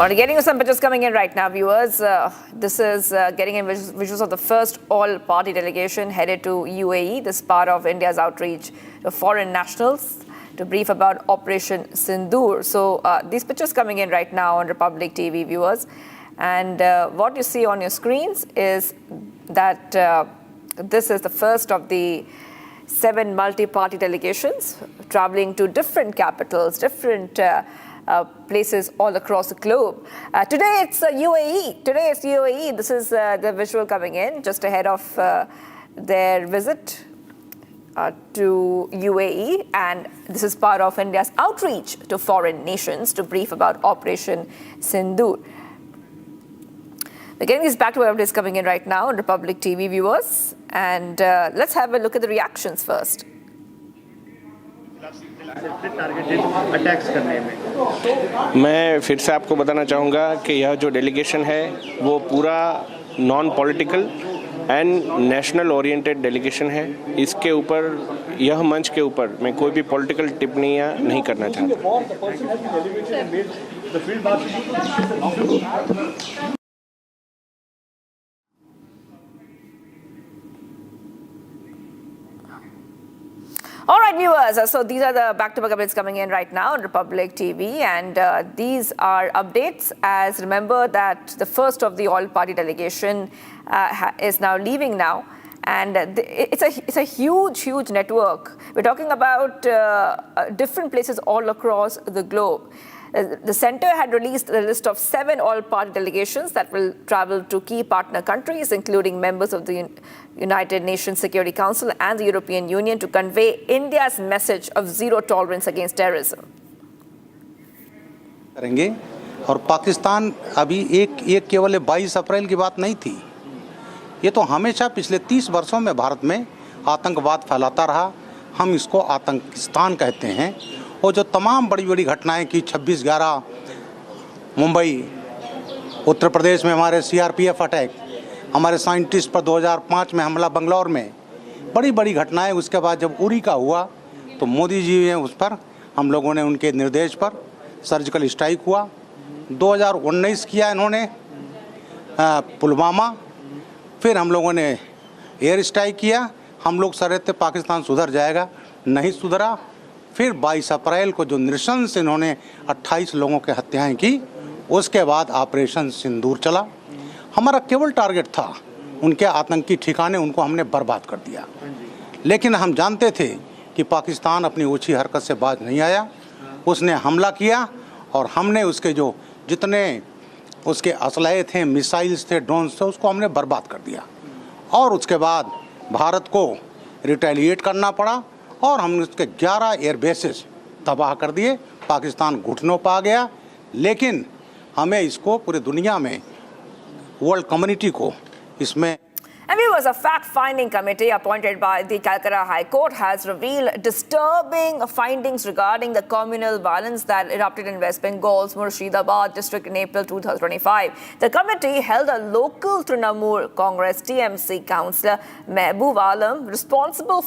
All right, getting you some pictures coming in right now, viewers. This is getting in visuals of the first all-party delegation headed to UAE. This is part of India's outreach to foreign nationals to brief about Operation Sindoor. So these pictures coming in right now on Republic TV, viewers. And what you see on your screens is that this is the first of the 7 multi-party delegations traveling to different capitals, different places all across the globe. Today it's UAE. Today it's UAE. This is the visual coming in just ahead of their visit to UAE, and this is part of India's outreach to foreign nations to brief about Operation Sindoor. We're getting these back-to-back updates coming in right now on Republic TV, viewers, and let's have a look at the reactions first. मैं फिर से आपको बताना चाहूँगा कि यह जो delegation है वो पूरा non political and national oriented delegation है। इसके ऊपर यह मंच के ऊपर मैं कोई भी पॉलिटिकल टिप्पणियाँ नहीं करना चाहता। All right, viewers, so these are the back-to-back updates coming in right now on Republic TV, and these are updates as remember that the first of the all-party delegation is now leaving now, and it's a huge network. We're talking about different places all across the globe. The center had released a list of 7 all-party delegations that will travel to key partner countries, including members of the United Nations Security Council and the European Union, to convey India's message of zero tolerance against terrorism. करेंगे और पाकिस्तान अभी एक केवल 22 अप्रैल की बात नहीं थी। ये तो हमेशा पिछले 30 वर्षों में भारत में आतंकवाद फैलाता रहा। हम इसको आतंकिस्तान कहते हैं। और जो तमाम बड़ी घटनाएं की 26/11 मुंबई, उत्तर प्रदेश में हमारे सीआरपीएफ अटैक, हमारे साइंटिस्ट पर 2005 में हमला बंगलौर में, बड़ी घटनाएं। उसके बाद जब उरी का हुआ तो मोदी जी ने उस पर हम लोगों ने उनके निर्देश पर सर्जिकल स्ट्राइक हुआ। 2019 किया इन्होंने पुलवामा, फिर हम लोगों ने एयर स्ट्राइक किया। हम लोग सरहद पाकिस्तान सुधर जाएगा, नहीं सुधरा। फिर 22 अप्रैल को जो नृशंस इन्होंने 28 लोगों की हत्याएं की, उसके बाद ऑपरेशन सिंदूर चला। हमारा केवल टारगेट था उनके आतंकी ठिकाने, उनको हमने बर्बाद कर दिया। लेकिन हम जानते थे कि पाकिस्तान अपनी ओछी हरकत से बाज नहीं आया। उसने हमला किया और हमने उसके जो जितने उसके असलहे थे, मिसाइल्स थे, ड्रोन्स थे, उसको हमने बर्बाद कर दिया। और उसके बाद भारत को रिटेलिएट करना पड़ा और हमने उसके 11 एयर बेसेस तबाह कर दिए। पाकिस्तान घुटनों पर आ गया। लेकिन हमें इसको पूरी दुनिया में, वर्ल्ड कम्युनिटी को इसमें And viewers, a fact-finding committee appointed by the Calcutta High Court has revealed disturbing findings regarding the communal violence that erupted in West Bengal's Murshidabad district in April 2025. The committee held a local Trinamool Congress TMC councillor, Mehboob Alam, responsible